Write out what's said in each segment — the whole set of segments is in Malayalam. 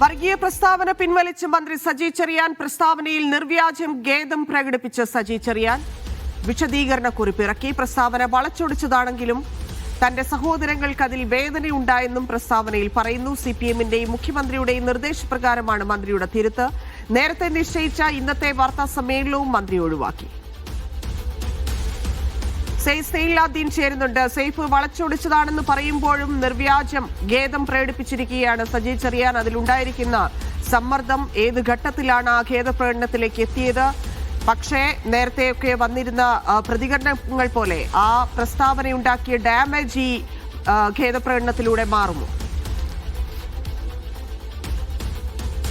വർഗീയ പ്രസ്താവന പിൻവലിച്ച് മന്ത്രി സജി ചെറിയാൻ. പ്രസ്താവനയിൽ നിർവ്യാജം ഖേദം പ്രകടിപ്പിച്ച സജി ചെറിയാൻ വിശദീകരണക്കുറിപ്പ് ഇറക്കി. പ്രസ്താവന വളച്ചൊടിച്ചതാണെങ്കിലും തന്റെ സഹോദരങ്ങൾക്ക് അതിൽ വേദനയുണ്ടായെന്നും പ്രസ്താവനയിൽ പറയുന്നു. സിപിഎമ്മിന്റെയും മുഖ്യമന്ത്രിയുടെയും നിർദ്ദേശപ്രകാരമാണ് മന്ത്രിയുടെ തിരുത്ത്. നേരത്തെ നിശ്ചയിച്ച ഇന്നത്തെ വാർത്താ സമ്മേളനവും മന്ത്രി ഒഴിവാക്കി. സെയ്ലാദ്ദീൻ ചേരുന്നുണ്ട്. സെയ്ഫ്, വളച്ചൊടിച്ചതാണെന്ന് പറയുമ്പോഴും നിർവ്യാജം ഖേദം പ്രകടിപ്പിച്ചിരിക്കുകയാണ് സജി ചെറിയാൻ. അതിലുണ്ടായിരിക്കുന്ന സമ്മർദ്ദം ഏത് ഘട്ടത്തിലാണ് ആ ഖേദപ്രകടനത്തിലേക്ക് എത്തിയത്? പക്ഷേ നേരത്തെയൊക്കെ വന്നിരുന്ന പ്രതികരണങ്ങൾ പോലെ ആ പ്രസ്താവനയുണ്ടാക്കിയ ഡാമേജ് ഈ ഖേദപ്രകടനത്തിലൂടെ മാറുമോ?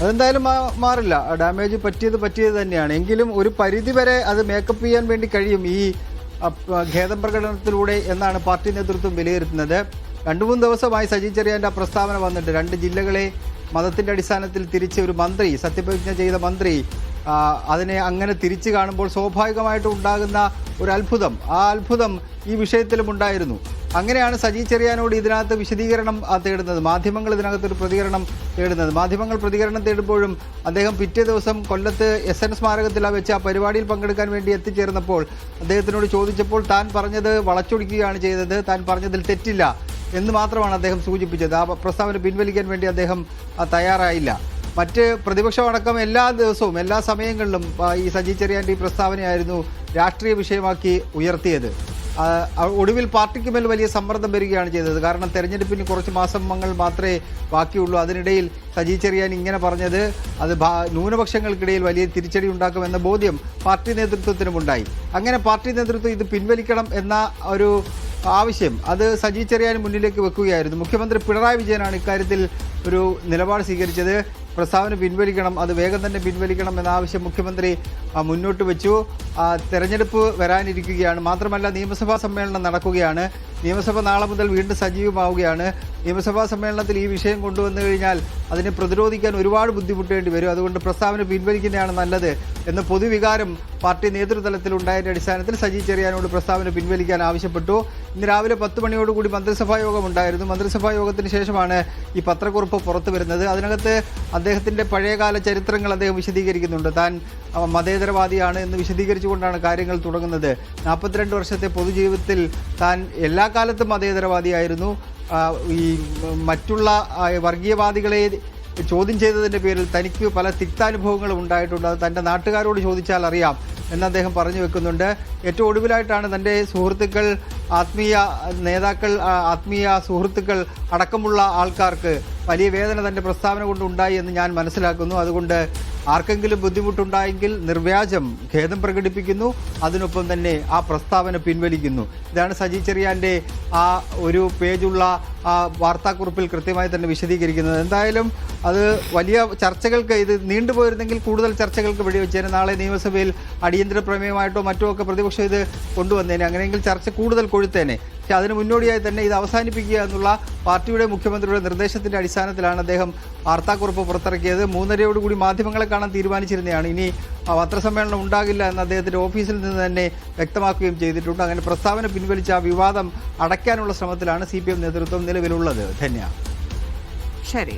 അതെന്തായാലും മാറില്ല. ഡാമേജ് പറ്റിയത് തന്നെയാണ്. എങ്കിലും ഒരു പരിധിവരെ അത് മേക്കപ്പ് ചെയ്യാൻ വേണ്ടി കഴിയും ഈ ഖേദം പ്രകടനത്തിലൂടെ എന്നാണ് പാർട്ടി നേതൃത്വം വിലയിരുത്തുന്നത്. 2-3 ദിവസമായി സജി ചെറിയാൻ്റെ പ്രസ്താവന വന്നിട്ട് 2 ജില്ലകളെ മതത്തിൻ്റെ അടിസ്ഥാനത്തിൽ തിരിച്ച് ഒരു മന്ത്രി, സത്യപ്രതിജ്ഞ ചെയ്ത മന്ത്രി, അതിനെ അങ്ങനെ തിരിച്ചു കാണുമ്പോൾ സ്വാഭാവികമായിട്ടും ഉണ്ടാകുന്ന ഒരു അത്ഭുതം, ആ അത്ഭുതം ഈ വിഷയത്തിലും ഉണ്ടായിരുന്നു. അങ്ങനെയാണ് സജി ചെറിയാനോട് ഇതിനകത്ത് വിശദീകരണം തേടുന്നത്, മാധ്യമങ്ങൾ ഇതിനകത്തൊരു പ്രതികരണം തേടുന്നത്. മാധ്യമങ്ങൾ പ്രതികരണം തേടുമ്പോഴും അദ്ദേഹം പിറ്റേ ദിവസം കൊല്ലത്ത് SN സ്മാരകത്തിൽ വെച്ച് ആ പരിപാടിയിൽ പങ്കെടുക്കാൻ വേണ്ടി എത്തിച്ചേർന്നപ്പോൾ അദ്ദേഹത്തിനോട് ചോദിച്ചപ്പോൾ താൻ പറഞ്ഞത് വളച്ചൊടിക്കുകയാണ് ചെയ്തത്, താൻ പറഞ്ഞതിൽ തെറ്റില്ല എന്ന് മാത്രമാണ് അദ്ദേഹം സൂചിപ്പിച്ചത്. ആ പ്രസ്താവന പിൻവലിക്കാൻ വേണ്ടി അദ്ദേഹം തയ്യാറായില്ല. മറ്റ് പ്രതിപക്ഷമടക്കം എല്ലാ ദിവസവും എല്ലാ സമയങ്ങളിലും ഈ സജി ചെറിയാൻ്റെ ഈ പ്രസ്താവനയായിരുന്നു രാഷ്ട്രീയ വിഷയമാക്കി ഉയർത്തിയത്. ഒടുവിൽ പാർട്ടിക്ക് മേൽ വലിയ സമ്മർദ്ദം വരികയാണ് ചെയ്തത്. കാരണം തെരഞ്ഞെടുപ്പിന് കുറച്ച് മാസങ്ങൾ മാത്രമേ ബാക്കിയുള്ളൂ. അതിനിടയിൽ സജി ചെറിയാൻ ഇങ്ങനെ പറഞ്ഞത് അത് ന്യൂനപക്ഷങ്ങൾക്കിടയിൽ വലിയ തിരിച്ചടി ഉണ്ടാക്കുമെന്ന ബോധ്യം പാർട്ടി നേതൃത്വത്തിനുമുണ്ടായി. അങ്ങനെ പാർട്ടി നേതൃത്വം ഇത് പിൻവലിക്കണം എന്ന ഒരു ആവശ്യം അത് സജി ചെറിയാൻ മുന്നിലേക്ക് വെക്കുകയായിരുന്നു. മുഖ്യമന്ത്രി പിണറായി വിജയനാണ് ഇക്കാര്യത്തിൽ ഒരു നിലപാട് സ്വീകരിച്ചത്. പ്രസ്താവന പിൻവലിക്കണം, അത് വേഗം തന്നെ പിൻവലിക്കണം എന്ന ആവശ്യം മുഖ്യമന്ത്രി മുന്നോട്ട് വെച്ചു. തെരഞ്ഞെടുപ്പ് വരാനിരിക്കുകയാണ്. മാത്രമല്ല നിയമസഭാ സമ്മേളനം നടക്കുകയാണ്. നിയമസഭ നാളെ മുതൽ വീണ്ടും സജീവമാവുകയാണ്. നിയമസഭാ സമ്മേളനത്തിൽ ഈ വിഷയം കൊണ്ടുവന്നു കഴിഞ്ഞാൽ അതിനെ പ്രതിരോധിക്കാൻ ഒരുപാട് ബുദ്ധിമുട്ടേണ്ടി വരും. അതുകൊണ്ട് പ്രസ്താവന പിൻവലിക്കുന്നതാണ് നല്ലത് എന്ന പൊതുവികാരം പാർട്ടി നേതൃതലത്തിൽ ഉണ്ടായതിൻ്റെ അടിസ്ഥാനത്തിൽ സജി ചെറിയാനോട് പ്രസ്താവന പിൻവലിക്കാൻ ആവശ്യപ്പെട്ടു. ഇന്ന് രാവിലെ 10 മണിയോടുകൂടി മന്ത്രിസഭാ യോഗം ഉണ്ടായിരുന്നു. മന്ത്രിസഭാ യോഗത്തിന് ശേഷമാണ് ഈ പത്രക്കുറിപ്പ് പുറത്തു വരുന്നത്. അതിനകത്ത് അദ്ദേഹത്തിൻ്റെ പഴയകാല ചരിത്രങ്ങൾ അദ്ദേഹം വിശദീകരിക്കുന്നുണ്ട്. താൻ മതേതരവാദിയാണ് എന്ന് വിശദീകരിച്ചുകൊണ്ടാണ് കാര്യങ്ങൾ തുടങ്ങുന്നത്. 42 വർഷത്തെ പൊതുജീവിതത്തിൽ താൻ എല്ലാ കാലത്തും മതേതരവാദിയായിരുന്നു. ഈ മറ്റുള്ള വർഗീയവാദികളെ ചോദ്യം ചെയ്തതിൻ്റെ പേരിൽ തനിക്ക് പല തിക്താനുഭവങ്ങളും ഉണ്ടായിട്ടുണ്ട്. അത് തൻ്റെ നാട്ടുകാരോട് ചോദിച്ചാൽ അറിയാം എന്ന് അദ്ദേഹം പറഞ്ഞു വെക്കുന്നുണ്ട്. ഏറ്റവും ഒടുവിലായിട്ടാണ് തൻ്റെ സുഹൃത്തുക്കൾ, ആത്മീയ നേതാക്കൾ, ആത്മീയ സുഹൃത്തുക്കൾ അടക്കമുള്ള ആൾക്കാർക്ക് വലിയ വേദന തൻ്റെ പ്രസ്താവന കൊണ്ടുണ്ടായി എന്ന് ഞാൻ മനസ്സിലാക്കുന്നു. അതുകൊണ്ട് ആർക്കെങ്കിലും ബുദ്ധിമുട്ടുണ്ടായെങ്കിൽ നിർവ്യാജം ഖേദം പ്രകടിപ്പിക്കുന്നു, അതിനൊപ്പം തന്നെ ആ പ്രസ്താവന പിൻവലിക്കുന്നു. ഇതാണ് സജി ചെറിയാൻ്റെ ആ ഒരു പേജുള്ള ആ വാർത്താക്കുറിപ്പിൽ കൃത്യമായി തന്നെ വിശദീകരിക്കുന്നത്. എന്തായാലും അത് വലിയ ചർച്ചകൾക്ക്, ഇത് നീണ്ടുപോയിരുന്നെങ്കിൽ കൂടുതൽ ചർച്ചകൾക്ക് വെടിവെച്ചേനെ. നാളെ നിയമസഭയിൽ അടിയന്തര പ്രമേയമായിട്ടോ മറ്റോ ഒക്കെ പ്രതിപക്ഷം ഇത് കൊണ്ടുവന്നേനെ. അങ്ങനെയെങ്കിൽ ചർച്ച കൂടുതൽ കൊഴുത്തേനെ. പക്ഷെ അതിന് മുന്നോടിയായി തന്നെ ഇത് അവസാനിപ്പിക്കുക എന്നുള്ള പാർട്ടിയുടെ മുഖ്യമന്ത്രിയുടെ നിർദ്ദേശത്തിൻ്റെ അടിസ്ഥാനത്തിലാണ് അദ്ദേഹം വാർത്താക്കുറിപ്പ് പുറത്തിറക്കിയത്. 3:30 മാധ്യമങ്ങളെ കാണാൻ തീരുമാനിച്ചിരുന്നതാണ്. ഇനി പത്രസമ്മേളനം ഉണ്ടാകില്ല എന്ന് അദ്ദേഹത്തിൻ്റെ ഓഫീസിൽ നിന്ന് തന്നെ വ്യക്തമാക്കുകയും ചെയ്തിട്ടുണ്ട്. അങ്ങനെ പ്രസ്താവന പിൻവലിച്ച ആ വിവാദം അടയ്ക്കാനുള്ള ശ്രമത്തിലാണ് CPM നേതൃത്വം നിലവിലുള്ളത്. ധന്യ. ശരി.